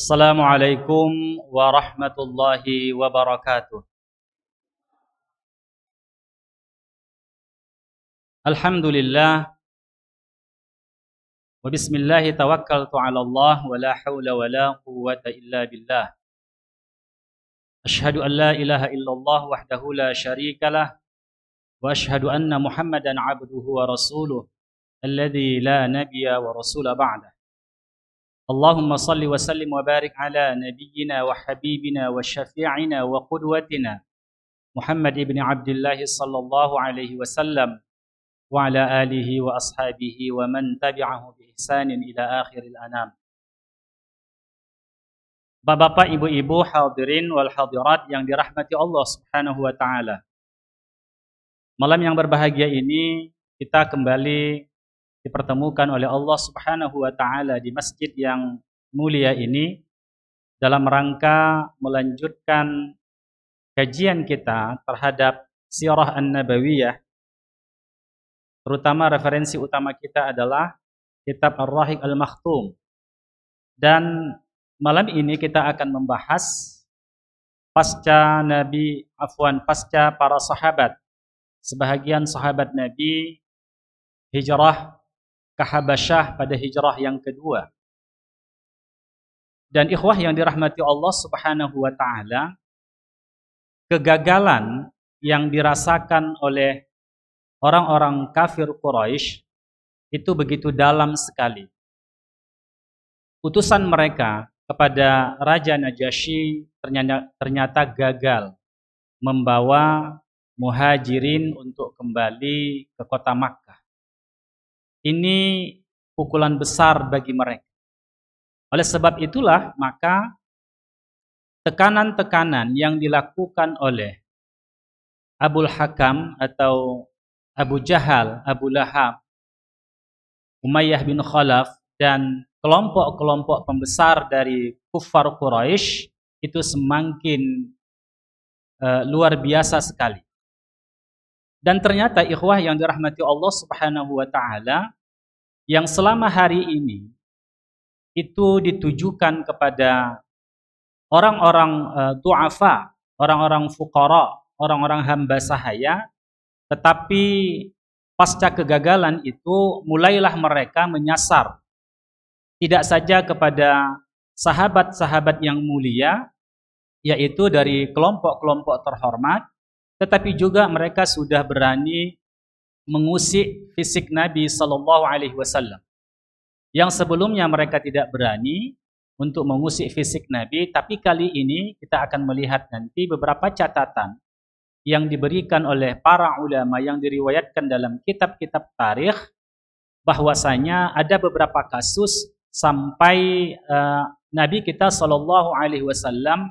Assalamualaikum warahmatullahi wabarakatuh. Alhamdulillah wa bismillahi tawakkaltu ala Allah wa la hawla wa la quwwata illa billah. Ashhadu an la ilaha illallah wahdahu la syarikalah wa ashhadu anna Muhammadan abduhu wa rasuluh alladzi la nabiyya wa rasula ba'dah. Allahumma salli wa sallim wa barik ala nabiyyina wa habibina wa syafi'ina wa qudwatina Muhammad ibn Abdullah sallallahu alaihi wasallam wa ala alihi wa ashabihi wa man tabi'ahu bi ihsanin ila akhiril anam. Bapak-bapak, ibu-ibu, hadirin wal hadirat yang dirahmati Allah Subhanahu wa taala. Malam yang berbahagia ini kita kembali dipertemukan oleh Allah Subhanahu wa taala di masjid yang mulia ini dalam rangka melanjutkan kajian kita terhadap Sirah An-Nabawiyah. Terutama referensi utama kita adalah kitab Ar-Rahiq Al-Makhtum. Dan malam ini kita akan membahas pasca para sahabat. Sebahagian sahabat Nabi hijrah ke Habasyah pada hijrah yang kedua. Dan ikhwah yang dirahmati Allah Subhanahu wa taala, kegagalan yang dirasakan oleh orang-orang kafir Quraisy itu begitu dalam sekali. Utusan mereka kepada Raja Najasyi ternyata gagal membawa muhajirin untuk kembali ke kota Makkah. Ini pukulan besar bagi mereka. Oleh sebab itulah maka tekanan-tekanan yang dilakukan oleh Abul Hakam atau Abu Jahal, Abu Lahab, Umayyah bin Khalaf dan kelompok-kelompok pembesar dari kuffar Quraisy itu semakin luar biasa sekali. Dan ternyata ikhwah yang dirahmati Allah Subhanahu wa taala, yang selama hari ini itu ditujukan kepada orang-orang du'afa, orang-orang fuqara, orang-orang hamba sahaya, tetapi pasca kegagalan itu mulailah mereka menyasar tidak saja kepada sahabat-sahabat yang mulia, yaitu dari kelompok-kelompok terhormat, tetapi juga mereka sudah berani mengusik fisik Nabi Sallallahu Alaihi Wasallam. Yang sebelumnya mereka tidak berani untuk mengusik fisik Nabi, tapi kali ini kita akan melihat nanti beberapa catatan yang diberikan oleh para ulama yang diriwayatkan dalam kitab-kitab tarikh, bahwasanya ada beberapa kasus sampai Nabi kita Sallallahu Alaihi Wasallam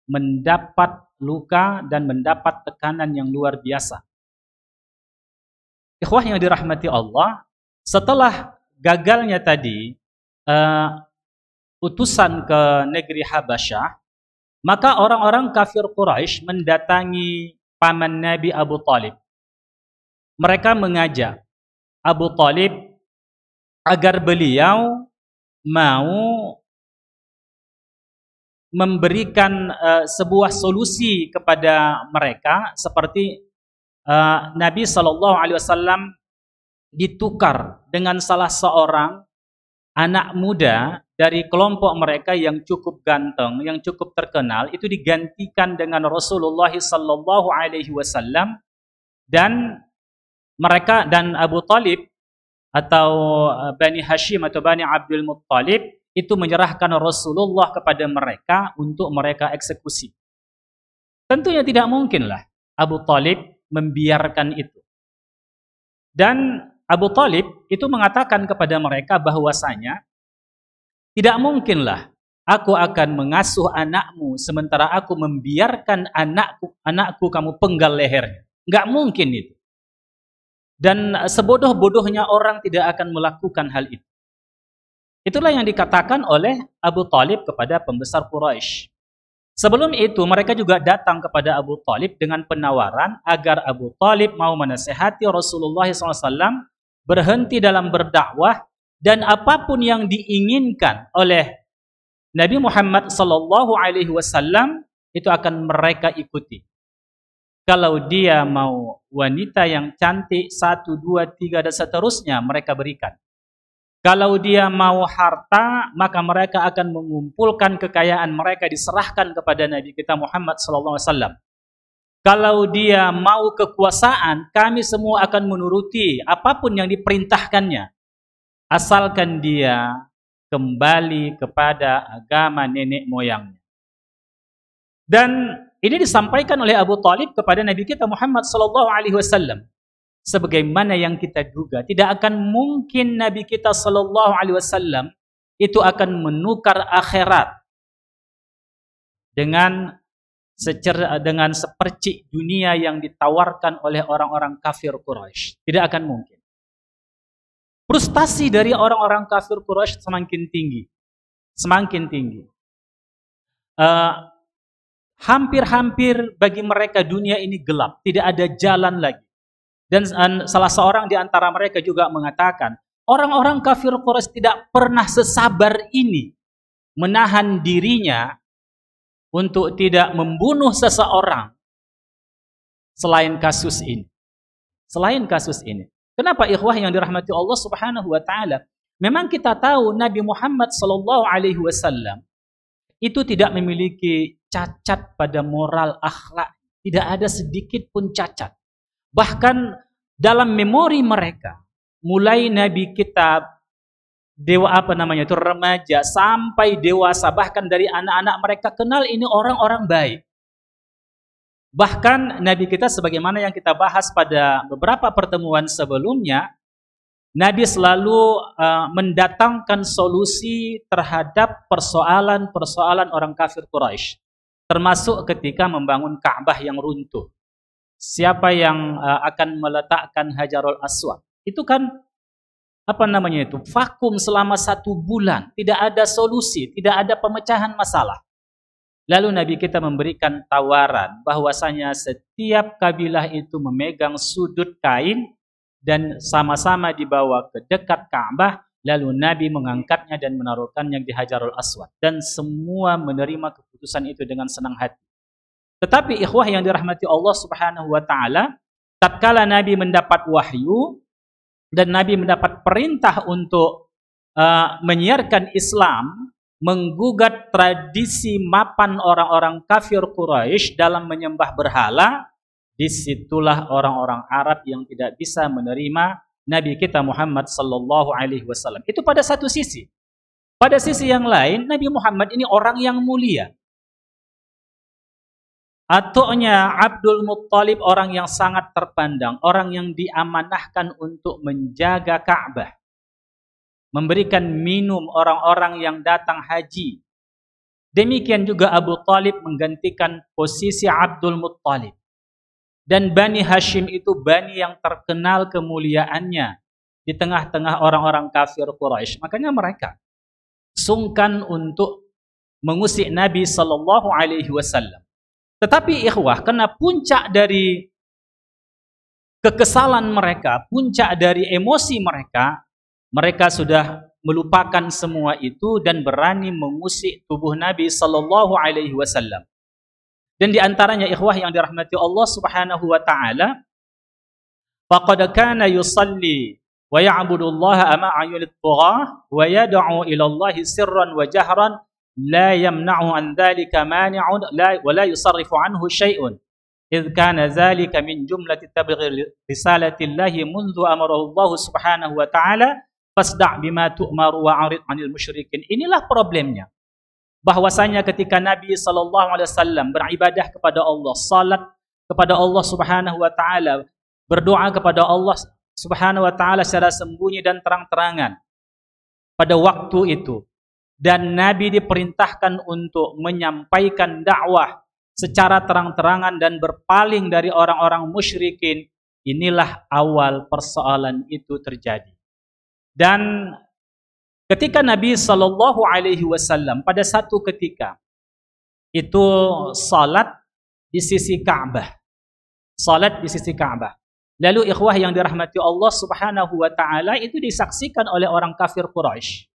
mendapat luka dan mendapat tekanan yang luar biasa. Ikhwah yang dirahmati Allah, setelah gagalnya tadi utusan ke negeri Habasyah, maka orang-orang kafir Quraisy mendatangi paman Nabi Abu Talib. Mereka mengajak Abu Talib agar beliau mau memberikan sebuah solusi kepada mereka, seperti Nabi Shallallahu Alaihi Wasallam ditukar dengan salah seorang anak muda dari kelompok mereka yang cukup ganteng, yang cukup terkenal, itu digantikan dengan Rasulullah Shallallahu Alaihi Wasallam, dan mereka dan Abu Talib atau Bani Hashim atau Bani Abdul Muttalib itu menyerahkan Rasulullah kepada mereka untuk mereka eksekusi. Tentunya tidak mungkinlah Abu Talib membiarkan itu. Dan Abu Talib itu mengatakan kepada mereka bahwasanya tidak mungkinlah aku akan mengasuh anakmu sementara aku membiarkan anakku kamu penggal lehernya. Enggak mungkin itu. Dan sebodoh-bodohnya orang tidak akan melakukan hal itu. Itulah yang dikatakan oleh Abu Talib kepada pembesar Quraisy. Sebelum itu mereka juga datang kepada Abu Talib dengan penawaran agar Abu Talib mau menasihati Rasulullah SAW berhenti dalam berdakwah, dan apapun yang diinginkan oleh Nabi Muhammad sallallahu alaihi wasallam itu akan mereka ikuti. Kalau dia mau wanita yang cantik 1, 2, 3 dan seterusnya, mereka berikan. Kalau dia mau harta, maka mereka akan mengumpulkan kekayaan mereka, diserahkan kepada Nabi kita Muhammad sallallahu alaihi wasallam. Kalau dia mau kekuasaan, kami semua akan menuruti apapun yang diperintahkannya, asalkan dia kembali kepada agama nenek moyangnya. Dan ini disampaikan oleh Abu Talib kepada Nabi kita Muhammad sallallahu alaihi wasallam. Sebagaimana yang kita duga, tidak akan mungkin Nabi kita sallallahu alaihi wasallam itu akan menukar akhirat dengan sepercik dunia yang ditawarkan oleh orang-orang kafir Quraisy. Tidak akan mungkin. Frustasi dari orang-orang kafir Quraisy semakin tinggi. Semakin tinggi. Hampir-hampir bagi mereka dunia ini gelap. Tidak ada jalan lagi. Dan salah seorang di antara mereka juga mengatakan, orang-orang kafir Quraisy tidak pernah sesabar ini menahan dirinya untuk tidak membunuh seseorang selain kasus ini. Selain kasus ini. Kenapa ikhwah yang dirahmati Allah Subhanahu wa taala? Memang kita tahu Nabi Muhammad sallallahu alaihi wasallam itu tidak memiliki cacat pada moral akhlak, tidak ada sedikit pun cacat. Bahkan dalam memori mereka, mulai Nabi kita remaja sampai dewasa, bahkan dari anak-anak mereka kenal ini orang-orang baik. Bahkan Nabi kita sebagaimana yang kita bahas pada beberapa pertemuan sebelumnya, Nabi selalu mendatangkan solusi terhadap persoalan-persoalan orang kafir Quraisy, termasuk ketika membangun Ka'bah yang runtuh. Siapa yang akan meletakkan Hajarul Aswad? Itu kan vakum selama 1 bulan, tidak ada solusi, tidak ada pemecahan masalah. Lalu Nabi kita memberikan tawaran bahwasanya setiap kabilah itu memegang sudut kain dan sama-sama dibawa ke dekat Ka'bah, lalu Nabi mengangkatnya dan menaruhkannya di Hajarul Aswad, dan semua menerima keputusan itu dengan senang hati. Tetapi ikhwah yang dirahmati Allah Subhanahu wa taala, tatkala Nabi mendapat wahyu dan Nabi mendapat perintah untuk menyiarkan Islam, menggugat tradisi mapan orang-orang kafir Quraisy dalam menyembah berhala, disitulah orang-orang Arab yang tidak bisa menerima Nabi kita Muhammad sallallahu alaihi wasallam. Itu pada satu sisi. Pada sisi yang lain, Nabi Muhammad ini orang yang mulia. Atuknya Abdul Muttalib orang yang sangat terpandang, orang yang diamanahkan untuk menjaga Ka'bah, memberikan minum orang-orang yang datang haji. Demikian juga Abu Talib menggantikan posisi Abdul Muttalib. Dan Bani Hashim itu bani yang terkenal kemuliaannya di tengah-tengah orang-orang kafir Quraisy. Makanya mereka sungkan untuk mengusik Nabi sallallahu alaihi wasallam. Tetapi ikhwah, karena puncak dari kekesalan mereka, puncak dari emosi mereka, mereka sudah melupakan semua itu dan berani mengusik tubuh Nabi sallallahu alaihi wasallam. Dan di antaranya ikhwah yang dirahmati Allah Subhanahu wa taala, faqad kana yusalli wa ya'budu Allah ma'a ayunit tughah wa yad'u ila Allah sirran wa jahran la yamna'u an dhalika mani'un wa la yusarrifu anhu syai'un idh kana dhalika min jumlati tablighi risalati Allah mundu amarahu Allah Subhanahu wa taala fasda' bima tu'maru wa 'arid 'anil musyrikin. Inilah problemnya, bahwasanya ketika Nabi sallallahu alaihi wasallam beribadah kepada Allah, salat kepada Allah Subhanahu wa taala, berdoa kepada Allah Subhanahu wa taala secara sembunyi dan terang-terangan pada waktu itu, dan Nabi diperintahkan untuk menyampaikan dakwah secara terang-terangan dan berpaling dari orang-orang musyrikin, inilah awal persoalan itu terjadi. Dan ketika Nabi sallallahu alaihi wasallam pada satu ketika itu salat di sisi Ka'bah. Salat di sisi Ka'bah. Lalu ikhwah yang dirahmati Allah Subhanahu wa taala, itu disaksikan oleh orang kafir Quraisy.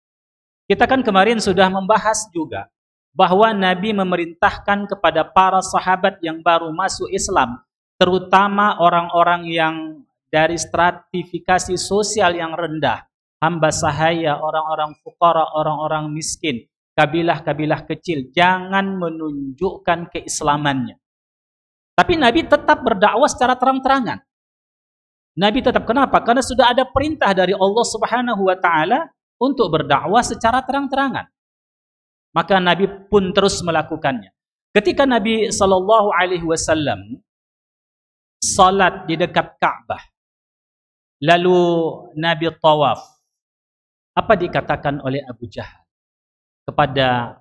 Kita kan kemarin sudah membahas juga bahwa Nabi memerintahkan kepada para sahabat yang baru masuk Islam, terutama orang-orang yang dari stratifikasi sosial yang rendah, hamba sahaya, orang-orang fuqara, orang-orang miskin, kabilah-kabilah kecil, jangan menunjukkan keislamannya. Tapi Nabi tetap berdakwah secara terang-terangan. Nabi tetap, kenapa? Karena sudah ada perintah dari Allah Subhanahu wa taala untuk berdakwah secara terang-terangan. Maka Nabi pun terus melakukannya. Ketika Nabi sallallahu alaihi wasallam salat di dekat Ka'bah, lalu Nabi tawaf, apa dikatakan oleh Abu Jahal kepada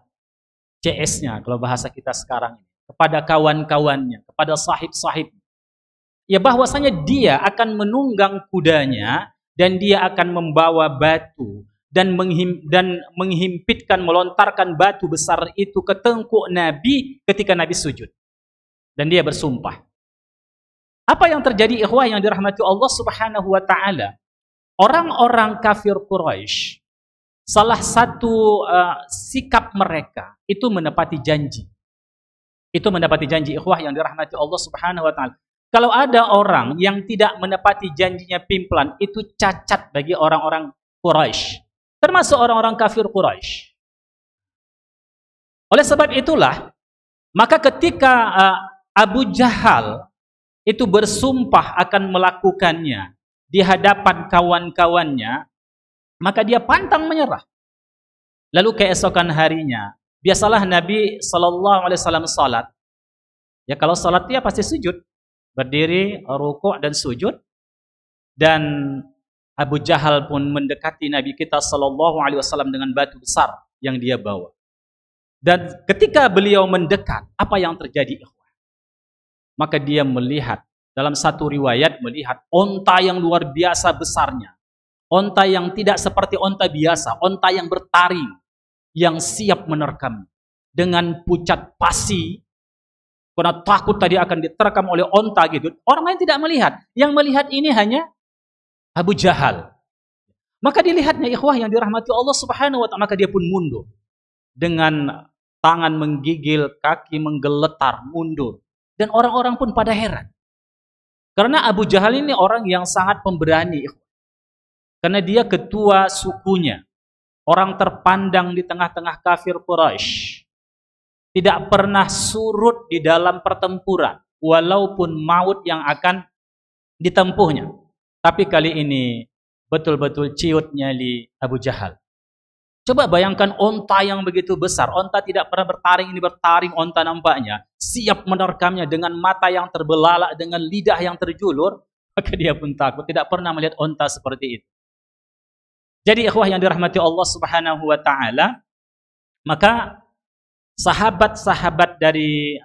CS-nya, kalau bahasa kita sekarang ini, kepada kawan-kawannya, kepada sahib-sahib, ya bahwasanya dia akan menunggang kudanya dan dia akan membawa batu dan menghimpitkan, melontarkan batu besar itu ke tengkuk Nabi ketika Nabi sujud. Dan dia bersumpah. Apa yang terjadi ikhwah yang dirahmati Allah Subhanahu wa taala? Orang-orang kafir Quraisy, salah satu sikap mereka itu menepati janji. Itu menepati janji ikhwah yang dirahmati Allah Subhanahu wa taala. Kalau ada orang yang tidak menepati janjinya pimplan, itu cacat bagi orang-orang Quraisy, termasuk orang-orang kafir Quraisy. Oleh sebab itulah, maka ketika Abu Jahal itu bersumpah akan melakukannya di hadapan kawan-kawannya, maka dia pantang menyerah. Lalu keesokan harinya, biasalah Nabi sallallahu alaihi wasallam salat. Ya kalau salat dia pasti sujud, berdiri, rukuk dan sujud. Dan Abu Jahal pun mendekati Nabi kita sallallahu alaihi wasallam dengan batu besar yang dia bawa. Dan ketika beliau mendekat, apa yang terjadi ikhwah? Maka dia melihat, dalam satu riwayat melihat onta yang luar biasa besarnya. Onta yang tidak seperti onta biasa, onta yang bertaring, yang siap menerkam dengan pucat pasi. Karena takut tadi akan diterkam oleh onta gitu. Orang lain tidak melihat. Yang melihat ini hanya Abu Jahal. Maka dilihatnya ikhwah yang dirahmati Allah Subhanahu wa taala, maka dia pun mundur. Dengan tangan menggigil, kaki menggeletar, mundur. Dan orang-orang pun pada heran. Karena Abu Jahal ini orang yang sangat pemberani, ikhwah. Karena dia ketua sukunya. Orang terpandang di tengah-tengah kafir Quraisy. Tidak pernah surut di dalam pertempuran, walaupun maut yang akan ditempuhnya. Tapi kali ini betul-betul ciut nyali Abu Jahal. Coba bayangkan onta yang begitu besar. Onta tidak pernah bertaring, ini bertaring onta nampaknya. Siap menerkamnya dengan mata yang terbelalak, dengan lidah yang terjulur. Maka dia pun takut, tidak pernah melihat onta seperti itu. Jadi ikhwah yang dirahmati Allah Subhanahu wa taala, maka sahabat-sahabat dari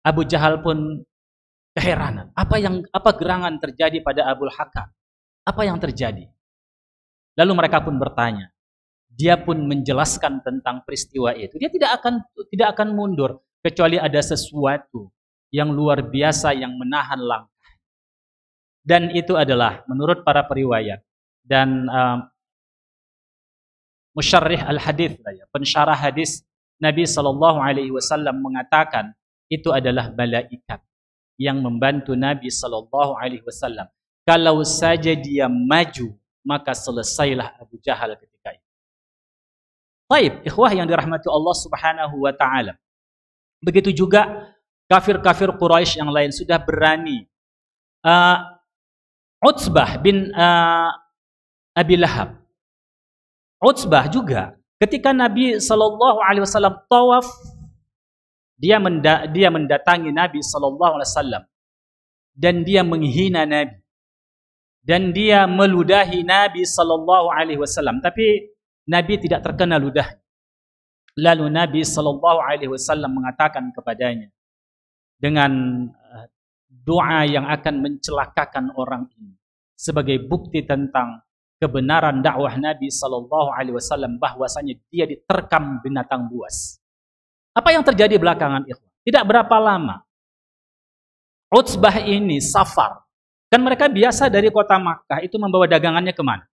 Abu Jahal pun keheranan. Apa gerangan terjadi pada Abul Hakam? Apa yang terjadi? Lalu mereka pun bertanya. Dia pun menjelaskan tentang peristiwa itu. Dia tidak akan mundur kecuali ada sesuatu yang luar biasa yang menahan langkah. Dan itu adalah menurut para periwayat dan musyarrih al-hadits, pensyarah hadis, Nabi sallallahu alaihi wasallam mengatakan itu adalah malaikat yang membantu Nabi sallallahu alaihi wasallam. Kalau saja dia maju, maka selesailah Abu Jahal ketika itu. Baik, ikhwah yang dirahmati Allah Subhanahu wa taala. Begitu juga kafir-kafir Quraisy yang lain sudah berani. Utsbah bin Abi Lahab. Utsbah juga ketika Nabi sallallahu alaihi wasallam tawaf, dia mendatangi Nabi sallallahu alaihi wasallam dan dia menghina Nabi. Dan dia meludahi Nabi sallallahu alaihi wasallam, tapi Nabi tidak terkena ludah. Lalu Nabi sallallahu alaihi wasallam mengatakan kepadanya dengan doa yang akan mencelakakan orang ini sebagai bukti tentang kebenaran dakwah Nabi sallallahu alaihi wasallam bahwasanya dia diterkam binatang buas. Apa yang terjadi belakangan ikhwan? Tidak berapa lama Utsbah ini safar. Kan mereka biasa dari kota Makkah itu membawa dagangannya kemana?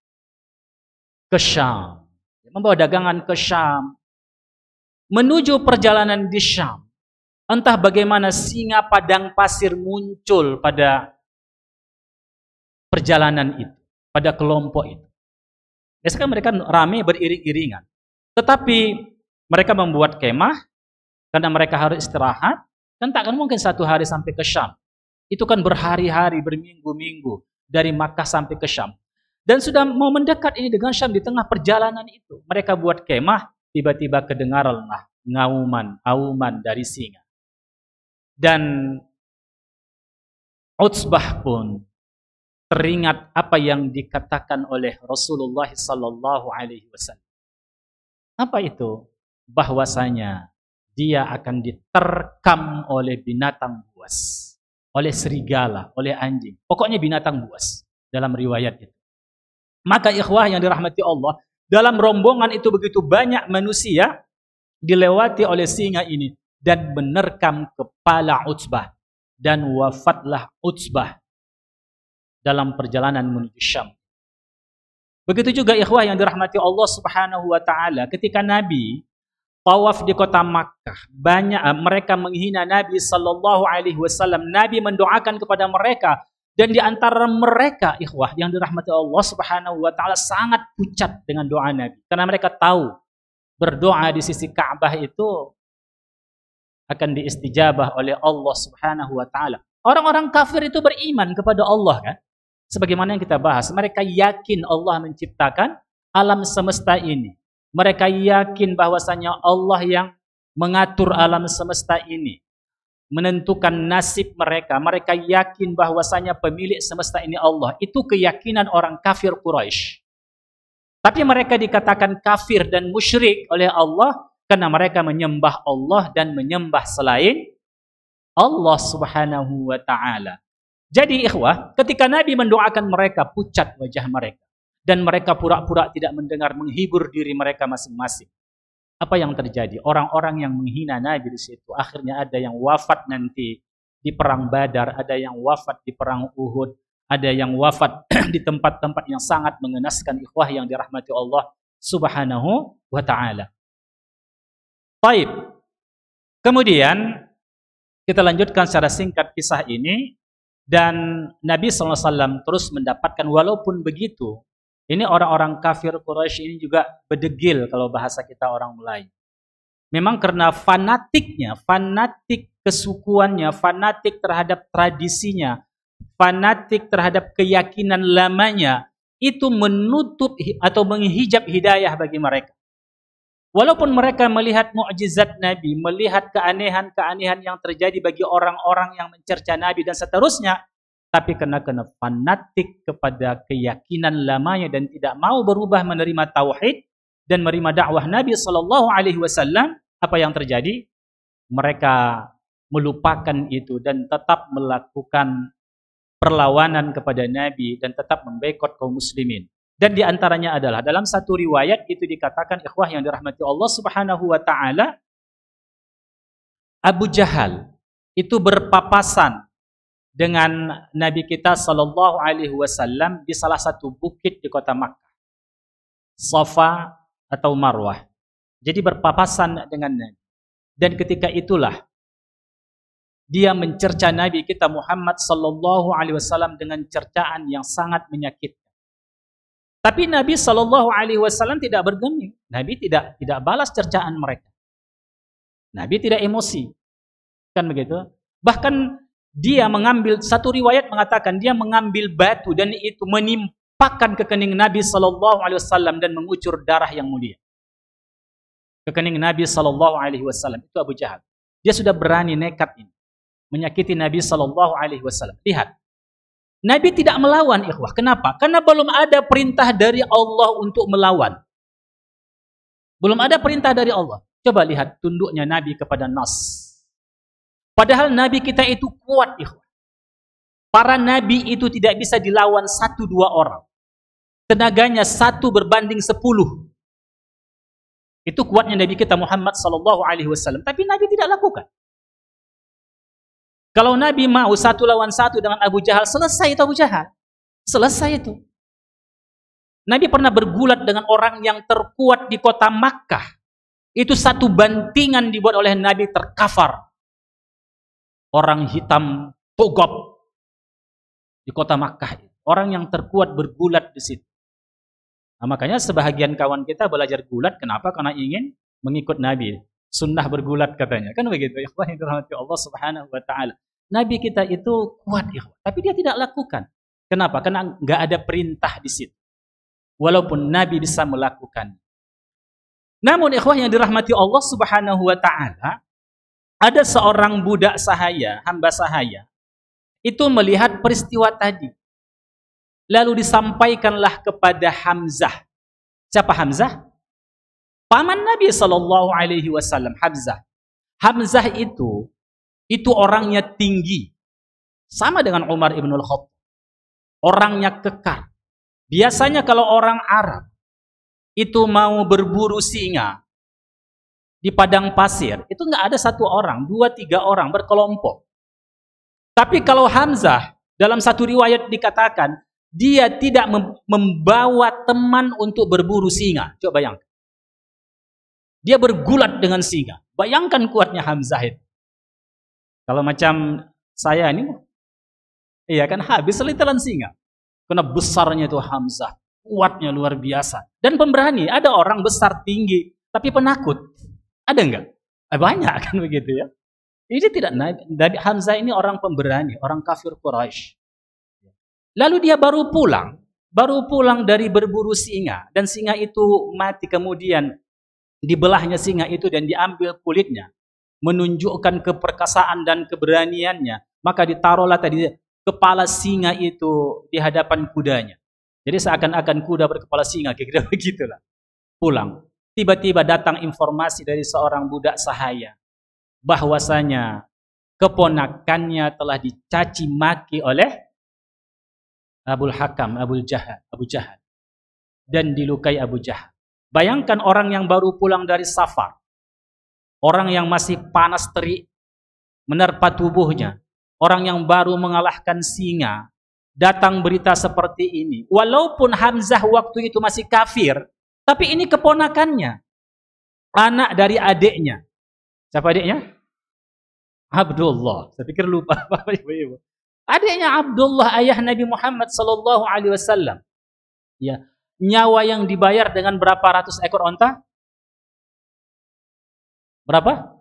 Ke Syam. Membawa dagangan ke Syam. menuju perjalanan di Syam. Entah bagaimana singa padang pasir muncul pada perjalanan itu, pada kelompok itu. Biasanya mereka ramai beriring-iringan. Tetapi mereka membuat kemah karena mereka harus istirahat, kan tak akan mungkin satu hari sampai ke Syam. Itu kan berhari-hari, berminggu-minggu dari Makkah sampai ke Syam. Dan sudah mau mendekat ini dengan Syam, di tengah perjalanan itu mereka buat kemah, tiba-tiba kedengaranlah auman dari singa. Dan Utsbah pun teringat apa yang dikatakan oleh Rasulullah sallallahu alaihi wasallam. Apa itu? Bahwasanya dia akan diterkam oleh binatang buas, oleh serigala, oleh anjing. Pokoknya binatang buas dalam riwayat itu. Maka ikhwah yang dirahmati Allah, dalam rombongan itu begitu banyak manusia dilewati oleh singa ini dan menerkam kepala Utsbah, dan wafatlah Utsbah dalam perjalanan menuju Syam. Begitu juga ikhwah yang dirahmati Allah Subhanahu wa taala, ketika Nabi tawaf di kota Makkah, banyak mereka menghina Nabi sallallahu alaihi wasallam. Nabi mendoakan kepada mereka, dan di antara mereka ikhwah yang dirahmati Allah Subhanahu wa taala sangat pucat dengan doa Nabi, karena mereka tahu berdoa di sisi Ka'bah itu akan diistijabah oleh Allah Subhanahu wa taala. Orang-orang kafir itu beriman kepada Allah kan? Sebagaimana yang kita bahas, mereka yakin Allah menciptakan alam semesta ini. Mereka yakin bahwasanya Allah yang mengatur alam semesta ini, menentukan nasib mereka. Mereka yakin bahwasanya pemilik semesta ini Allah. Itu keyakinan orang kafir Quraisy. Tapi mereka dikatakan kafir dan musyrik oleh Allah karena mereka menyembah Allah dan menyembah selain Allah Subhanahu wa taala. Jadi ikhwah, ketika Nabi mendoakan mereka, pucat wajah mereka, dan mereka pura-pura tidak mendengar, menghibur diri mereka masing-masing. Apa yang terjadi? Orang-orang yang menghina Nabi di situ, akhirnya ada yang wafat nanti di perang Badar, ada yang wafat di perang Uhud, ada yang wafat di tempat-tempat yang sangat mengenaskan, ikhwah yang dirahmati Allah Subhanahu wa taala. Baik. Kemudian kita lanjutkan secara singkat kisah ini, dan Nabi SAW terus mendapatkan, walaupun begitu, ini orang-orang kafir Quraisy ini juga bedegil kalau bahasa kita orang Melayu. Memang karena fanatiknya, fanatik kesukuannya, fanatik terhadap tradisinya, fanatik terhadap keyakinan lamanya, itu menutup atau menghijab hidayah bagi mereka. Walaupun mereka melihat mukjizat Nabi, melihat keanehan-keanehan yang terjadi bagi orang-orang yang mencerca Nabi dan seterusnya, tapi kena fanatik kepada keyakinan lamanya dan tidak mau berubah menerima tauhid dan menerima dakwah Nabi sallallahu alaihi wasallam, apa yang terjadi? Mereka melupakan itu dan tetap melakukan perlawanan kepada Nabi dan tetap memboikot kaum muslimin. Dan di antaranya adalah dalam satu riwayat itu dikatakan, ikhwah yang dirahmati Allah Subhanahu wa taala, Abu Jahal itu berpapasan dengan Nabi kita sallallahu alaihi wasallam di salah satu bukit di kota Makkah, Safa atau Marwah. Jadi berpapasan dengan Nabi. Dan ketika itulah dia mencerca Nabi kita Muhammad sallallahu alaihi wasallam dengan cercaan yang sangat menyakitkan. Tapi Nabi sallallahu alaihi wasallam tidak bergeming. Nabi tidak balas cercaan mereka. Nabi tidak emosi. Kan begitu? Bahkan dia mengambil, satu riwayat mengatakan dia mengambil batu dan itu menimpakan ke kening Nabi sallallahu alaihi wasallam dan mengucur darah yang mulia. Ke kening Nabi sallallahu alaihi wasallam. Itu Abu Jahal. Dia sudah berani nekat ini menyakiti Nabi sallallahu alaihi wasallam. Lihat. Nabi tidak melawan, ikhwah. Kenapa? Karena belum ada perintah dari Allah untuk melawan. Belum ada perintah dari Allah. Coba lihat tunduknya Nabi kepada nas. Padahal Nabi kita itu kuat, ikhwah. Para Nabi itu tidak bisa dilawan 1-2 orang. Tenaganya 1 berbanding 10. Itu kuatnya Nabi kita Muhammad sallallahu alaihi wasallam. Tapi Nabi tidak lakukan. Kalau Nabi mau 1 lawan 1 dengan Abu Jahal, selesai itu Abu Jahal. Selesai itu. Nabi pernah bergulat dengan orang yang terkuat di kota Makkah. Itu satu bantingan dibuat oleh Nabi terkafar. Orang hitam togop di kota Makkah. Orang yang terkuat bergulat di situ. Nah, makanya sebahagian kawan kita belajar gulat. Kenapa? Karena ingin mengikut Nabi. Sunnah bergulat katanya. Kan begitu. Ikhwan yang dirahmati Allah Subhanahu wa taala. Nabi kita itu kuat, ikhwan, tapi dia tidak lakukan. Kenapa? Karena nggak ada perintah di situ. Walaupun Nabi bisa melakukan. Namun ikhwan yang dirahmati Allah Subhanahu wa taala, ada seorang budak sahaya, hamba sahaya, itu melihat peristiwa tadi. Lalu disampaikanlah kepada Hamzah. Siapa Hamzah? Paman Nabi sallallahu alaihi wasallam, Hamzah. Hamzah itu orangnya tinggi. Sama dengan Umar ibn al-Khattab. Orangnya kekar. Biasanya kalau orang Arab itu mau berburu singa di padang pasir, itu nggak ada satu orang, 2-3 orang berkelompok. Tapi kalau Hamzah, dalam satu riwayat dikatakan, dia tidak membawa teman untuk berburu singa. Coba bayangkan. Dia bergulat dengan singa. Bayangkan kuatnya Hamzah itu. Kalau macam saya ini, iya kan, habis selitelan singa. Karena besarnya itu Hamzah, kuatnya luar biasa. Dan pemberani, ada orang besar tinggi, tapi penakut. Ada enggak? Banyak kan begitu ya. Ini tidak, dari Hamzah ini orang pemberani, orang kafir Quraisy. Lalu dia baru pulang dari berburu singa. Dan singa itu mati, kemudian dibelahnya singa itu dan diambil kulitnya. Menunjukkan keperkasaan dan keberaniannya, maka ditaruhlah tadi kepala singa itu di hadapan kudanya. Jadi seakan-akan kuda berkepala singa, kira-kira begitulah. Pulang, tiba-tiba datang informasi dari seorang budak sahaya bahwasanya keponakannya telah dicaci maki oleh Abul Hakam, Abu Jahal, dan dilukai Abu Jahal. Bayangkan orang yang baru pulang dari safar. Orang yang masih panas terik menerpa tubuhnya. Orang yang baru mengalahkan singa. Datang berita seperti ini. Walaupun Hamzah waktu itu masih kafir. Tapi ini keponakannya. Anak dari adiknya. Siapa adiknya? Abdullah. Saya pikir lupa. Adiknya Abdullah, ayah Nabi Muhammad SAW. Ya. Nyawa yang dibayar dengan berapa ratus ekor onta? Berapa?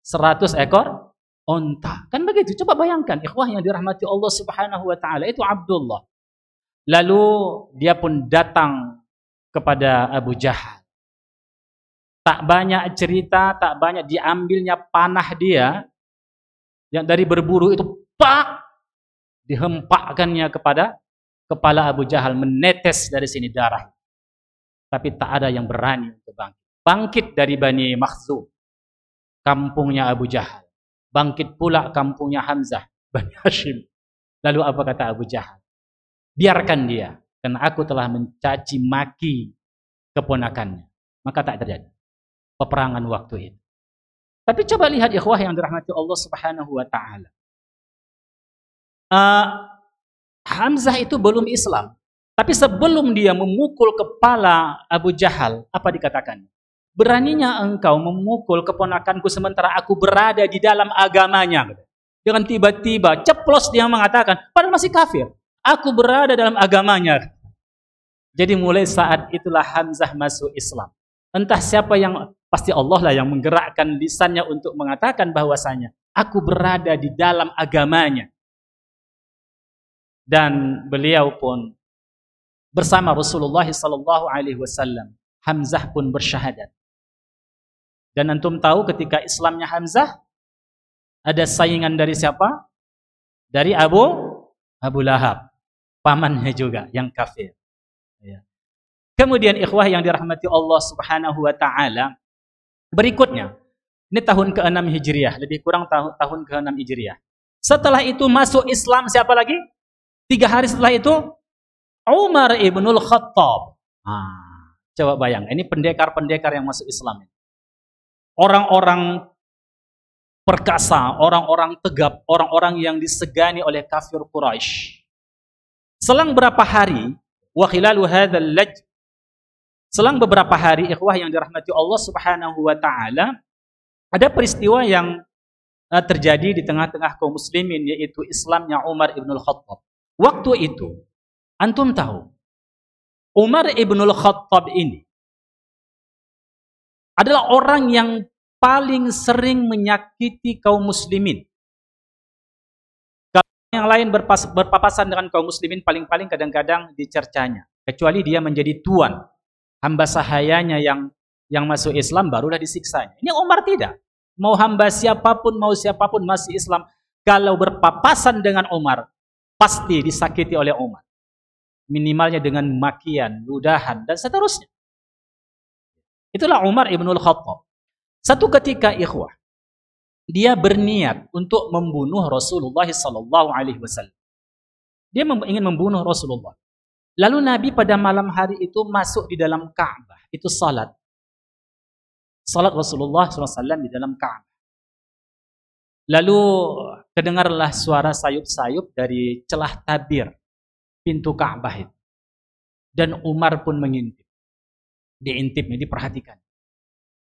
100 ekor onta. Kan begitu. Coba bayangkan, ikhwah yang dirahmati Allah Subhanahu wa taala, itu Abdullah. Lalu dia pun datang kepada Abu Jahal. Tak banyak cerita, tak banyak, diambilnya panah dia yang dari berburu itu, pak, dihempakkannya kepada kepala Abu Jahal, menetes dari sini darah. Tapi tak ada yang berani untuk bangkit. Bangkit dari Bani Makhzum, kampungnya Abu Jahal. Bangkit pula kampungnya Hamzah, Bani Hashim. Lalu apa kata Abu Jahal? Biarkan dia, karena aku telah mencaci maki keponakannya. Maka tak terjadi peperangan waktu itu. Tapi coba lihat ikhwah yang dirahmati Allah Subhanahu wa taala. Hamzah itu belum Islam. Tapi sebelum dia memukul kepala Abu Jahal, apa dikatakan? Beraninya engkau memukul keponakanku sementara aku berada di dalam agamanya. Dengan tiba-tiba ceplos dia mengatakan, padahal masih kafir, aku berada dalam agamanya. Jadi mulai saat itulah Hamzah masuk Islam. Entah siapa yang, pasti Allah lah yang menggerakkan lisannya untuk mengatakan bahwasanya aku berada di dalam agamanya. Dan beliau pun bersama Rasulullah SAW, Hamzah pun bersyahadat. Dan antum tahu ketika Islamnya Hamzah, ada saingan dari siapa? Dari Abu Lahab, pamannya juga yang kafir. Ya. Kemudian ikhwah yang dirahmati Allah Subhanahu wa taala, berikutnya, ini tahun ke-6 Hijriah, lebih kurang tahun ke-6 Hijriah. Setelah itu masuk Islam siapa lagi? 3 hari setelah itu Umar ibnul Khattab. Coba bayang, ini pendekar-pendekar yang masuk Islam. Orang-orang perkasa, orang-orang tegap, orang-orang yang disegani oleh kafir Quraisy. Selang berapa hari, wa khilalu hadzal laj, Selang beberapa hari, ikhwah yang dirahmati Allah Subhanahu wa taala, ada peristiwa yang terjadi di tengah-tengah kaum muslimin, yaitu Islamnya Umar ibn al-Khattab. Waktu itu, antum tahu, Umar ibn al-Khattab ini adalah orang yang paling sering menyakiti kaum muslimin. Kalau yang lain berpapasan dengan kaum muslimin, paling-paling kadang-kadang dicercanya. Kecuali dia menjadi tuan, hamba sahayanya yang masuk Islam, barulah disiksanya. Ini Umar tidak. Mau hamba siapapun, mau siapapun masih Islam, kalau berpapasan dengan Umar, pasti disakiti oleh Umar. Minimalnya dengan makian, ludahan, dan seterusnya. Itulah Umar ibn al-Khattab. Satu ketika, ikhwah, dia berniat untuk membunuh Rasulullah SAW. Dia ingin membunuh Rasulullah. Lalu Nabi pada malam hari itu masuk di dalam Ka'bah. Itu salat. Salat Rasulullah SAW di dalam Ka'bah. Lalu kedengarlah suara sayup-sayup dari celah tabir pintu Ka'bah itu. Dan Umar pun mengintip. Diintipnya, diperhatikan.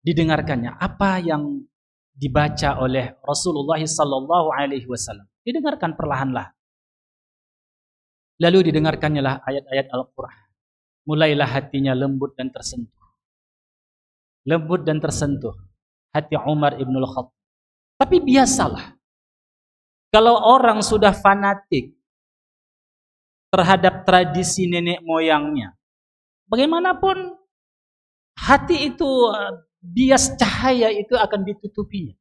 Didengarkannya apa yang dibaca oleh Rasulullah SAW. Didengarkan perlahan-lahan. Lalu didengarkannya lah ayat-ayat Al-Quran. Mulailah hatinya lembut dan tersentuh. Lembut dan tersentuh hati Umar ibn al-Khattab. Tapi biasalah, kalau orang sudah fanatik terhadap tradisi nenek moyangnya, bagaimanapun hati itu, bias cahaya itu akan ditutupinya.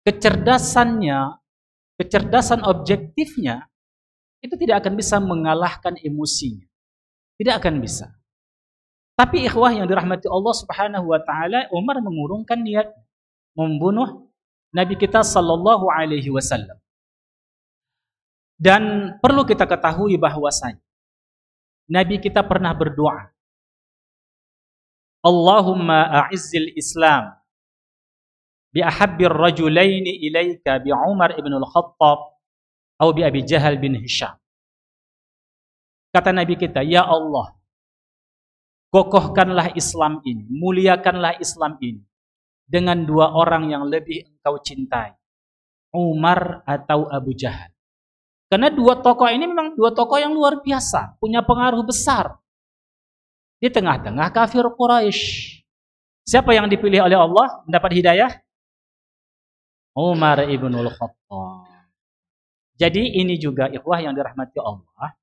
Kecerdasan objektifnya itu tidak akan bisa mengalahkan emosinya. Tidak akan bisa. Tapi ikhwah yang dirahmati Allah Subhanahu wa taala, Umar mengurungkan niat membunuh Nabi kita sallallahu alaihi wasallam. Dan perlu kita ketahui bahwasanya Nabi kita pernah berdoa, Allahumma a'izzil Islam bi ahabbir rajulaini ilaika bi Umar ibn al-Khattab atau bi Abi Jahal bin Hisham. Kata Nabi kita, ya Allah, kokohkanlah Islam ini, muliakanlah Islam ini dengan dua orang yang lebih engkau cintai, Umar atau Abu Jahal. Karena dua tokoh ini memang dua tokoh yang luar biasa, punya pengaruh besar di tengah-tengah kafir Quraisy. Siapa yang dipilih oleh Allah mendapat hidayah? Umar ibn al-Khattab. Jadi ini juga ikhwah yang dirahmati Allah,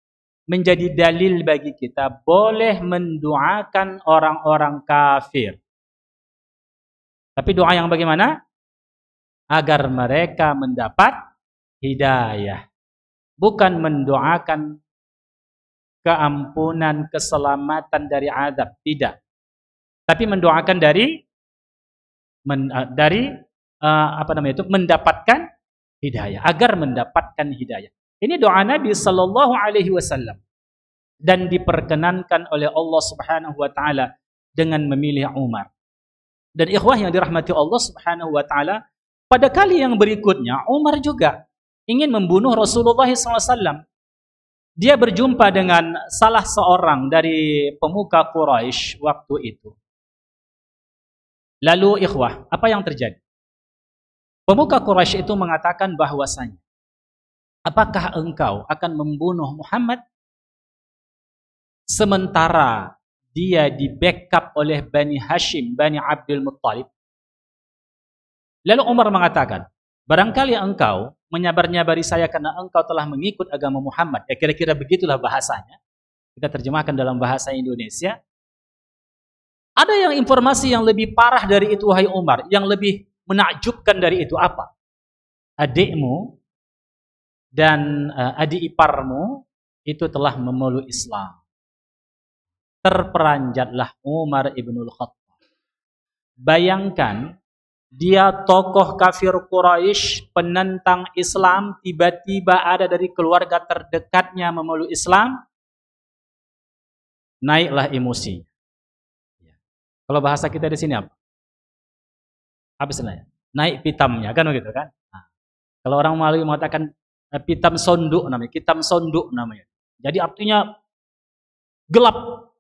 menjadi dalil bagi kita boleh mendoakan orang-orang kafir. Tapi doa yang bagaimana? Agar mereka mendapat hidayah. Bukan mendoakan keampunan, keselamatan dari azab, tidak. Tapi mendoakan mendapatkan hidayah, agar mendapatkan hidayah. Ini doa Nabi sallallahu alaihi wasallam dan diperkenankan oleh Allah Subhanahu wa taala dengan memilih Umar. Dan ikhwah yang dirahmati Allah Subhanahu wa taala, pada kali yang berikutnya Umar juga ingin membunuh Rasulullah SAW. Dia berjumpa dengan salah seorang dari pemuka Quraisy waktu itu. Lalu ikhwah, apa yang terjadi? Pemuka Quraisy itu mengatakan bahwasanya, apakah engkau akan membunuh Muhammad sementara dia di backup oleh Bani Hashim, Bani Abdul Muttalib? Lalu Umar mengatakan, barangkali engkau menyabar-nyabari saya karena engkau telah mengikut agama Muhammad. Ya kira-kira begitulah bahasanya. Kita terjemahkan dalam bahasa Indonesia. Ada yang informasi yang lebih parah dari itu, wahai Umar, yang lebih menakjubkan dari itu apa? Adikmu dan adik iparmu itu telah memeluk Islam. Terperanjatlah Umar ibn al-Khattab. Bayangkan, dia tokoh kafir Quraisy, penentang Islam, tiba-tiba ada dari keluarga terdekatnya memeluk Islam, naiklah emosi. Kalau bahasa kita di sini apa? Apa istilahnya? Naik pitamnya, kan begitu kan? Nah, kalau orang Melayu mengatakan pitam sonduk namanya, kitam sonduk namanya. Jadi artinya gelap,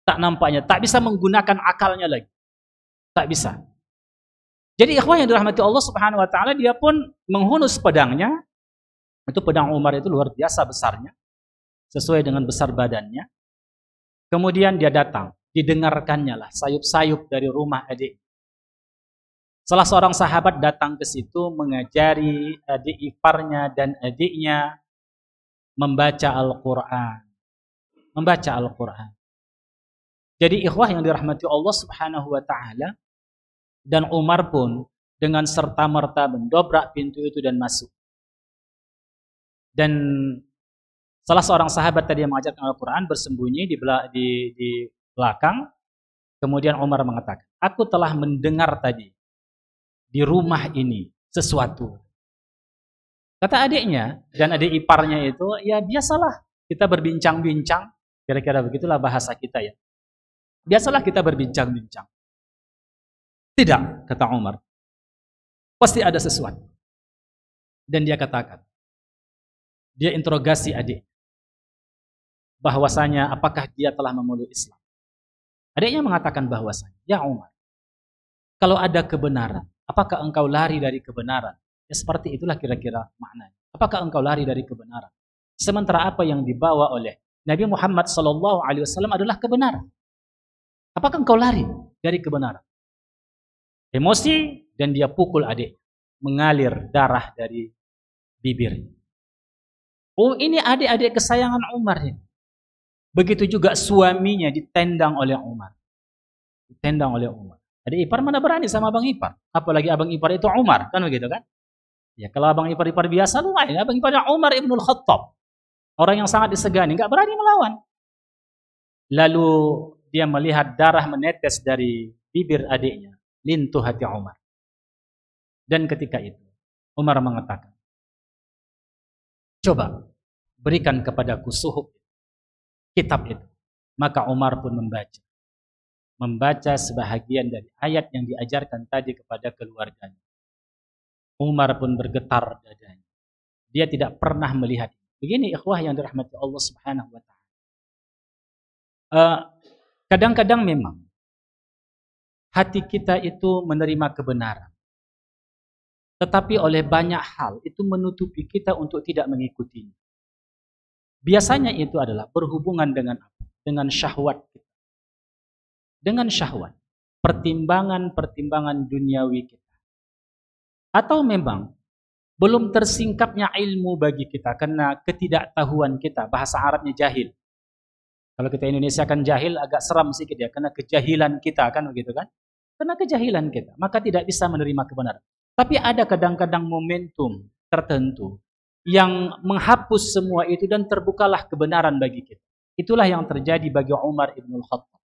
Tak nampaknya, tak bisa menggunakan akalnya lagi. Tak bisa. Jadi ikhwah yang dirahmati Allah Subhanahu wa taala, dia pun menghunus pedangnya. Itu pedang Umar itu luar biasa besarnya, sesuai dengan besar badannya. Kemudian dia datang, didengarkannya lah sayup-sayup dari rumah adik. Salah seorang sahabat datang ke situ mengajari adik iparnya dan adiknya membaca Al-Quran. Membaca Al-Quran. Jadi ikhwah yang dirahmati Allah Subhanahu wa taala, dan Umar pun dengan serta-merta mendobrak pintu itu dan masuk. Dan salah seorang sahabat tadi yang mengajarkan Al-Quran bersembunyi di belakang. Kemudian Umar mengatakan, aku telah mendengar tadi di rumah ini sesuatu. Kata adiknya dan adik iparnya itu, ya biasalah kita berbincang-bincang. Kira-kira begitulah bahasa kita ya. Biasalah kita berbincang-bincang. Tidak, kata Umar. Pasti ada sesuatu. Dan dia katakan, dia interogasi adik, bahwasanya apakah dia telah memeluk Islam. Adiknya mengatakan bahwasanya, ya Umar, kalau ada kebenaran, apakah engkau lari dari kebenaran? Ya seperti itulah kira-kira maknanya. Apakah engkau lari dari kebenaran? Sementara apa yang dibawa oleh Nabi Muhammad SAW adalah kebenaran. Apakah engkau lari dari kebenaran? Emosi dan dia pukul adik, mengalir darah dari bibir. Oh, ini adik-adik kesayangan Umar ini. Begitu juga suaminya ditendang oleh Umar. Ditendang oleh Umar. Adik ipar mana berani sama abang ipar? Apalagi abang ipar itu Umar, kan begitu kan? Ya kalau abang ipar-ipar biasa lumayan. Abang iparnya Umar Ibnul Khattab. Orang yang sangat disegani, nggak berani melawan. Lalu dia melihat darah menetes dari bibir adiknya. Lintuh hati Umar. Dan ketika itu, Umar mengatakan, coba berikan kepadaku suhuf kitab itu. Maka Umar pun membaca. Membaca sebahagian dari ayat yang diajarkan tadi kepada keluarganya. Umar pun bergetar dadanya. Dia tidak pernah melihat. Begini ikhwah yang dirahmati Allah Subhanahu wa taala. Kadang-kadang memang hati kita itu menerima kebenaran. Tetapi oleh banyak hal itu menutupi kita untuk tidak mengikutinya. Biasanya itu adalah berhubungan dengan apa? Dengan syahwat kita. Dengan syahwat. Pertimbangan-pertimbangan duniawi kita. Atau memang belum tersingkapnya ilmu bagi kita karena ketidaktahuan kita. Bahasa Arabnya jahil. Kalau kita Indonesia kan jahil agak seram sedikit ya. Karena kejahilan kita kan begitu kan. Karena kejahilan kita. Maka tidak bisa menerima kebenaran. Tapi ada kadang-kadang momentum tertentu yang menghapus semua itu dan terbukalah kebenaran bagi kita. Itulah yang terjadi bagi Umar Ibnul Khattab.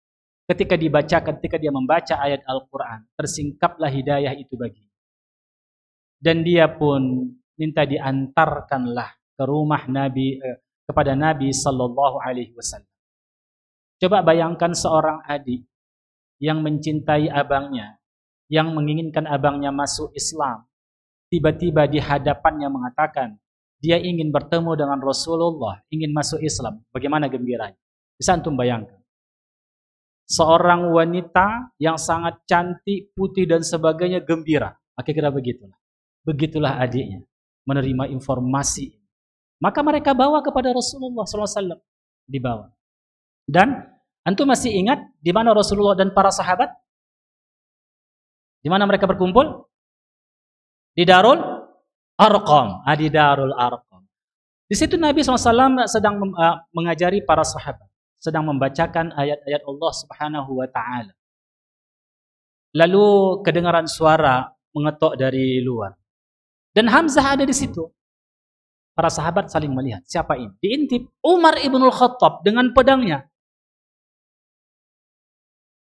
Ketika dia membaca ayat Al-Quran, tersingkaplah hidayah itu baginya. Dan dia pun minta diantarkanlah ke rumah Nabi, kepada Nabi Sallallahu Alaihi Wasallam. Coba bayangkan seorang adik yang mencintai abangnya, yang menginginkan abangnya masuk Islam, tiba-tiba di hadapannya mengatakan, dia ingin bertemu dengan Rasulullah, ingin masuk Islam. Bagaimana gembiranya? Bisa antum bayangkan. Seorang wanita yang sangat cantik, putih dan sebagainya gembira. Kira-kira begitulah. Begitulah adiknya menerima informasi. Maka mereka bawa kepada Rasulullah SAW. Dibawa. Dan antum masih ingat di mana Rasulullah dan para sahabat? Di mana mereka berkumpul? Di Darul Arqam. Di Darul Arqam. Di situ Nabi SAW sedang mengajari para sahabat. Sedang membacakan ayat-ayat Allah Subhanahu wa taala. Lalu kedengaran suara mengetok dari luar. Dan Hamzah ada di situ. Para sahabat saling melihat, siapa ini? Diintip Umar Ibnul Khattab dengan pedangnya.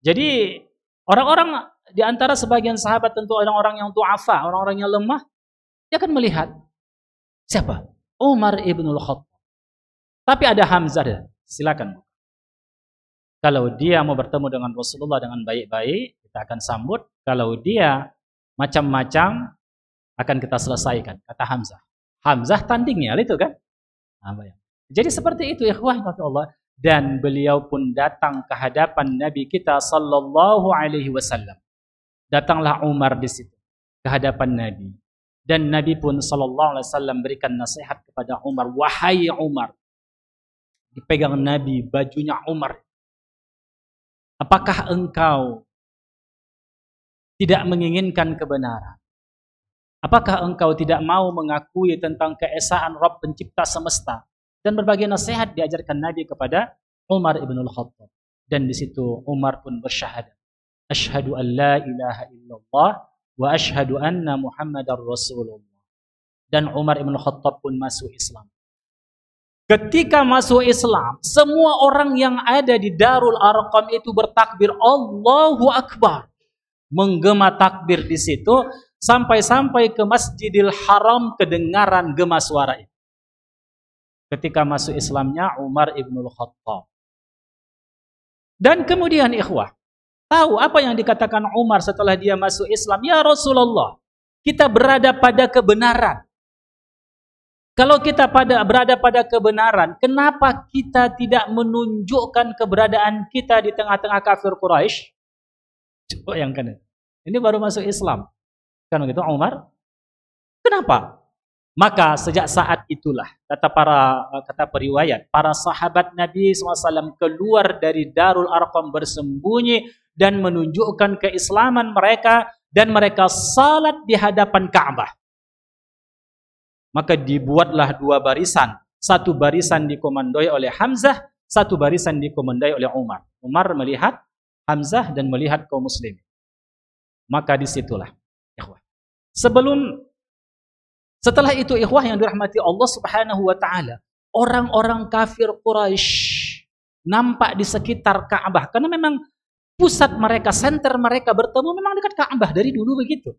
Jadi orang-orang di antara sebagian sahabat, tentu orang-orang yang du'afa, orang-orang yang lemah, dia akan melihat siapa? Umar Ibnul Khattab. Tapi ada Hamzah, silakan. Kalau dia mau bertemu dengan Rasulullah dengan baik-baik, kita akan sambut. Kalau dia macam-macam, akan kita selesaikan, kata Hamzah. Hamzah tandingnya itu kan. Jadi seperti itu ikhwah Allah. dan beliau pun datang ke hadapan Nabi kita sallallahu alaihi wasallam. Datanglah Umar di situ ke hadapan Nabi. Dan Nabi pun sallallahu alaihi wasallam berikan nasihat kepada Umar, "Wahai Umar." Dipegang Nabi bajunya Umar. "Apakah engkau tidak menginginkan kebenaran? Apakah engkau tidak mau mengakui tentang keesaan Rabb pencipta semesta?" Dan berbagai nasihat diajarkan Nabi kepada Umar ibn al-Khattab. Dan di situ Umar pun bersyahadat, "Asyhadu an la ilaha illallah wa asyhadu anna Muhammadar Rasulullah." Dan Umar ibn al-Khattab pun masuk Islam. Ketika masuk Islam, semua orang yang ada di Darul Arqam itu bertakbir Allahu Akbar. Menggema takbir di situ sampai-sampai ke Masjidil Haram kedengaran gema suara itu. Ketika masuk Islamnya Umar ibnul Khattab. Dan kemudian ikhwah, tahu apa yang dikatakan Umar setelah dia masuk Islam? "Ya Rasulullah, kita berada pada kebenaran. Kalau kita berada pada kebenaran, kenapa kita tidak menunjukkan keberadaan kita di tengah-tengah kafir Quraisy?" Coba bayangkan. Ini baru masuk Islam. Kan begitu Umar? Kenapa? Maka sejak saat itulah, kata periwayat, para sahabat Nabi SAW keluar dari Darul Arqam bersembunyi dan menunjukkan keislaman mereka, dan mereka salat di hadapan Ka'bah. Maka dibuatlah dua barisan. Satu barisan dikomandoi oleh Hamzah, satu barisan dikomandoi oleh Umar. Umar melihat Hamzah dan melihat kaum muslim. Maka disitulah, ikhwah. Setelah itu ikhwah yang dirahmati Allah Subhanahu wa taala, orang-orang kafir Quraisy nampak di sekitar Ka'bah karena memang pusat mereka, center mereka bertemu memang dekat Ka'bah dari dulu begitu.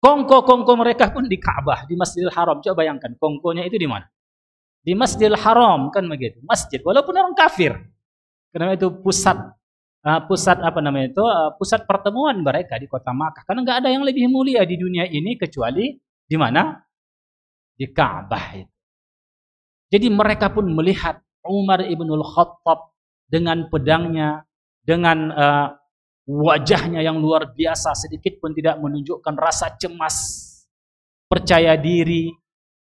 Kongko mereka pun di Ka'bah, di Masjidil Haram. Coba bayangkan, kongkonya itu di mana? Di Masjidil Haram, kan begitu. Masjid walaupun orang kafir. Karena itu pusat pusat pertemuan mereka di kota Makkah. Karena nggak ada yang lebih mulia di dunia ini kecuali di mana? Di Ka'bah itu. Jadi mereka pun melihat Umar ibnul Khattab dengan pedangnya, dengan wajahnya yang luar biasa, sedikit pun tidak menunjukkan rasa cemas, percaya diri.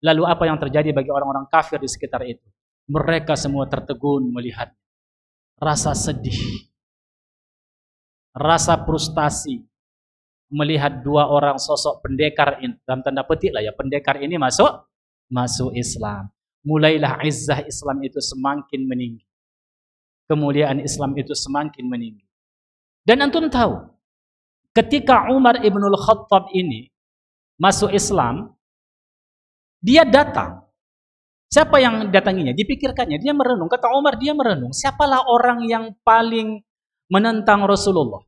Lalu apa yang terjadi bagi orang-orang kafir di sekitar itu? Mereka semua tertegun melihat rasa sedih, rasa frustasi, melihat dua orang sosok pendekar ini, dalam tanda petik lah ya, pendekar ini masuk Islam. Mulailah izzah Islam itu semakin meninggi. Kemuliaan Islam itu semakin meninggi. Dan antum tahu, ketika Umar ibnul Khattab ini masuk Islam, dia datang. Siapa yang datanginya? Dipikirkannya, dia merenung. Kata Umar, dia merenung. Siapalah orang yang paling menentang Rasulullah?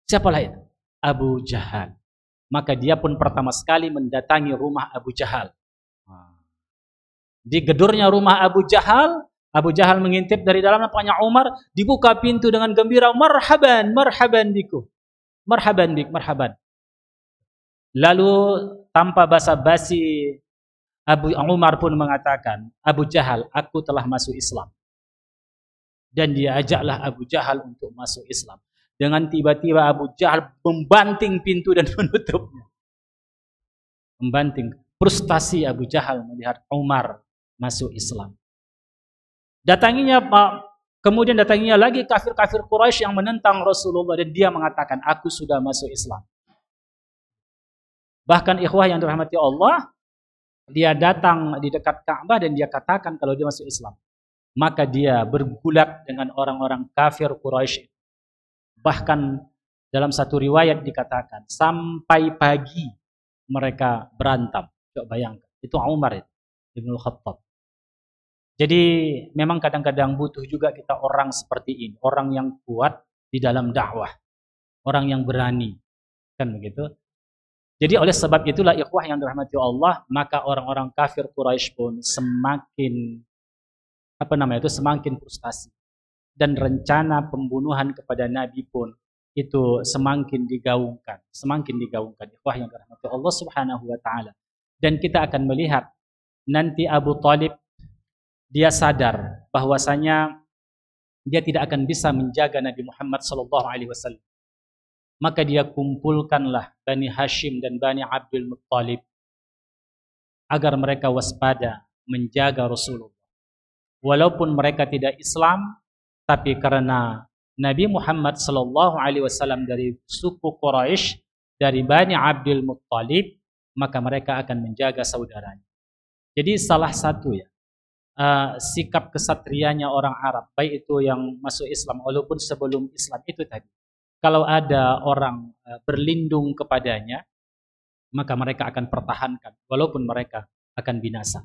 Siapalah itu? Abu Jahal. Maka dia pun pertama sekali mendatangi rumah Abu Jahal. Di gedurnya rumah Abu Jahal mengintip dari dalam, nampaknya Umar, dibuka pintu dengan gembira, "Marhaban, marhaban biku. Marhaban bik, marhaban." Lalu tanpa basa-basi Abu Umar pun mengatakan, "Abu Jahal, aku telah masuk Islam." Dan dia ajaklah Abu Jahal untuk masuk Islam. Dengan tiba-tiba Abu Jahal membanting pintu dan menutupnya. Membanting. Frustasi Abu Jahal melihat Umar masuk Islam. Kemudian datanginya lagi kafir-kafir Quraisy yang menentang Rasulullah, dan dia mengatakan, "Aku sudah masuk Islam." Bahkan ikhwah yang dirahmati Allah, dia datang di dekat Ka'bah dan dia katakan kalau dia masuk Islam. Maka dia bergulat dengan orang-orang kafir Quraisy. Bahkan dalam satu riwayat dikatakan sampai pagi mereka berantem. Coba bayangkan, itu Umar ibnul Khattab. Jadi memang kadang-kadang butuh juga kita orang seperti ini, orang yang kuat di dalam dakwah, orang yang berani, kan begitu. Jadi oleh sebab itulah ikhwah yang dirahmati Allah, maka orang-orang kafir Quraisy pun semakin semakin frustasi. Dan rencana pembunuhan kepada Nabi pun itu semakin digaungkan, ikhwah yang dirahmati Allah Subhanahu wa taala. Dan kita akan melihat nanti Abu Talib dia sadar bahwasanya dia tidak akan bisa menjaga Nabi Muhammad SAW. Maka dia kumpulkanlah Bani Hashim dan Bani Abdul Muttalib agar mereka waspada menjaga Rasulullah. Walaupun mereka tidak Islam, tapi karena Nabi Muhammad SAW dari suku Quraisy, dari Bani Abdul Muttalib, maka mereka akan menjaga saudaranya. Jadi salah satu sikap kesatrianya orang Arab, baik itu yang masuk Islam walaupun sebelum Islam itu tadi. Kalau ada orang berlindung kepadanya, maka mereka akan pertahankan walaupun mereka akan binasa.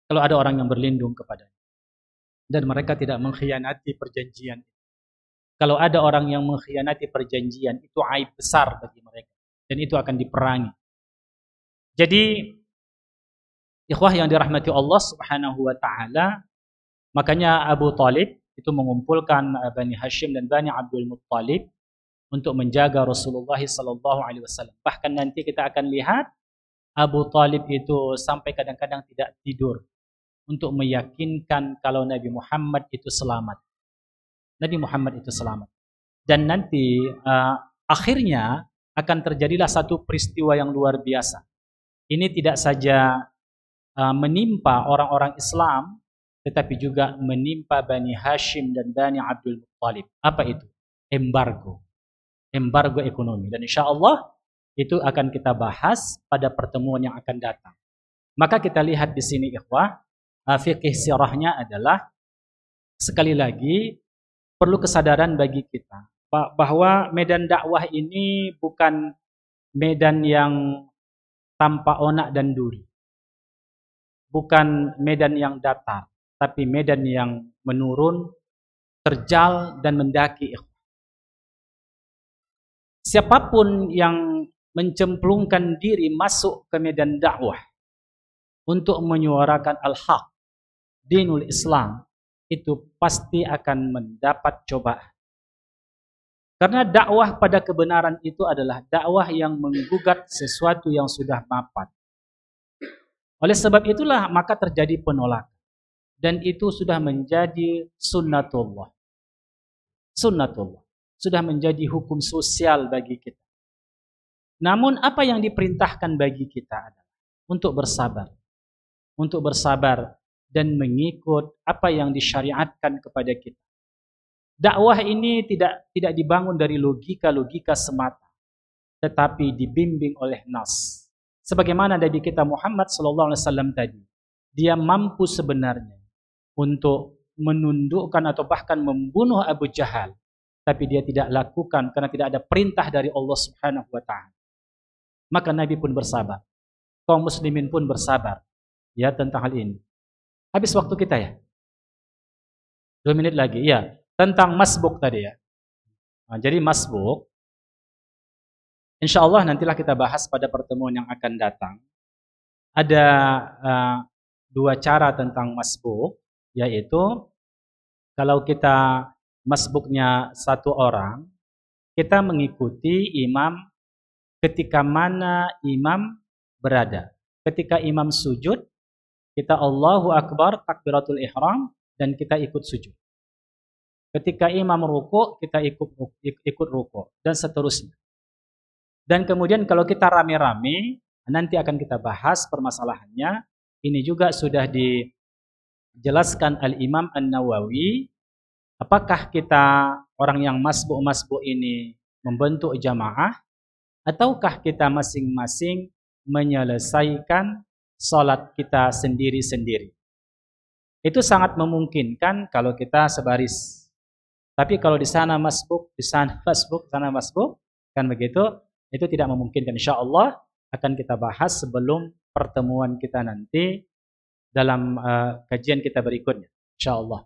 Kalau ada orang yang berlindung kepadanya dan mereka tidak mengkhianati perjanjian. Kalau ada orang yang mengkhianati perjanjian, itu aib besar bagi mereka dan itu akan diperangi. Jadi ikhwah yang dirahmati Allah Subhanahu wa taala, makanya Abu Talib itu mengumpulkan Bani Hashim dan Bani Abdul Muttalib untuk menjaga Rasulullah sallallahu alaihi wasallam. Bahkan nanti kita akan lihat Abu Talib itu sampai kadang-kadang tidak tidur untuk meyakinkan kalau Nabi Muhammad itu selamat. Nabi Muhammad itu selamat. Dan nanti akhirnya akan terjadilah satu peristiwa yang luar biasa. Ini tidak saja menimpa orang-orang Islam, tetapi juga menimpa Bani Hashim dan Bani Abdul Muttalib. Apa itu? Embargo. Embargo ekonomi. Dan insya Allah itu akan kita bahas pada pertemuan yang akan datang. Maka kita lihat di sini ikhwah, fikih sirahnya adalah sekali lagi perlu kesadaran bagi kita bahwa medan dakwah ini bukan medan yang tanpa onak dan duri. Bukan medan yang datar, tapi medan yang menurun, terjal dan mendaki. Siapapun yang mencemplungkan diri masuk ke medan dakwah untuk menyuarakan al-haq, dinul Islam, itu pasti akan mendapat cobaan. Karena dakwah pada kebenaran itu adalah dakwah yang menggugat sesuatu yang sudah mapan. Oleh sebab itulah maka terjadi penolakan. Dan itu sudah menjadi sunnatullah. Sunnatullah. Sudah menjadi hukum sosial bagi kita. Namun apa yang diperintahkan bagi kita adalah untuk bersabar. Untuk bersabar dan mengikut apa yang disyariatkan kepada kita. Dakwah ini tidak dibangun dari logika-logika semata, tetapi dibimbing oleh nas. Sebagaimana Nabi kita Muhammad SAW tadi, dia mampu sebenarnya untuk menundukkan atau bahkan membunuh Abu Jahal, tapi dia tidak lakukan karena tidak ada perintah dari Allah Subhanahu wa taala. Maka Nabi pun bersabar. Kaum muslimin pun bersabar ya tentang hal ini. Habis waktu kita ya? 2 menit lagi. Ya, tentang masbuk tadi ya. Nah, jadi masbuk insyaallah nantilah kita bahas pada pertemuan yang akan datang. Ada 2 cara tentang masbuk, yaitu kalau kita masbuknya 1 orang, kita mengikuti imam ketika mana imam berada. Ketika imam sujud, kita Allahu Akbar, takbiratul ihram, dan kita ikut sujud. Ketika imam ruku, kita ikut ruku, dan seterusnya. Dan kemudian kalau kita rame-rame, nanti akan kita bahas permasalahannya. Ini juga sudah dijelaskan Al-Imam An-Nawawi. Apakah kita orang yang masbuk ini membentuk jamaah, ataukah kita masing-masing menyelesaikan salat kita sendiri-sendiri. Itu sangat memungkinkan kalau kita sebaris. Tapi kalau di sana masbuk, di sana masbuk, sana masbuk, kan begitu, itu tidak memungkinkan. Insyaallah akan kita bahas sebelum pertemuan kita nanti dalam kajian kita berikutnya. Insyaallah.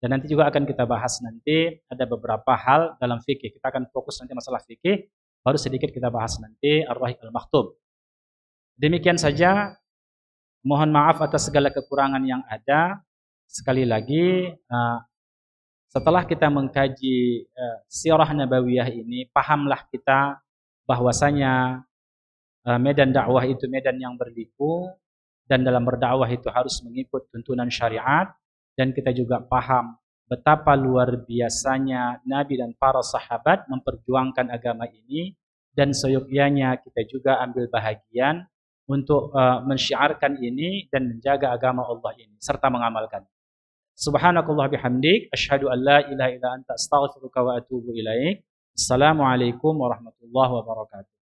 Dan nanti juga akan kita bahas nanti ada beberapa hal dalam fikih. Kita akan fokus nanti masalah fikih, baru sedikit kita bahas nanti Ar-Rahiq Al-Makhtub. Demikian saja. Mohon maaf atas segala kekurangan yang ada. Sekali lagi, setelah kita mengkaji sirah nabawiyah ini, pahamlah kita bahwasanya medan dakwah itu medan yang berliku, dan dalam berdakwah itu harus mengikut tuntunan syariat, dan kita juga paham betapa luar biasanya Nabi dan para sahabat memperjuangkan agama ini, dan seyogyanya kita juga ambil bahagian untuk mensyiarkan ini dan menjaga agama Allah ini serta mengamalkan. Subhanakallah bihamdik, asyhadu an la ilaha illa anta astaghfiruka wa atubu ilaik. Assalamualaikum warahmatullahi wabarakatuh.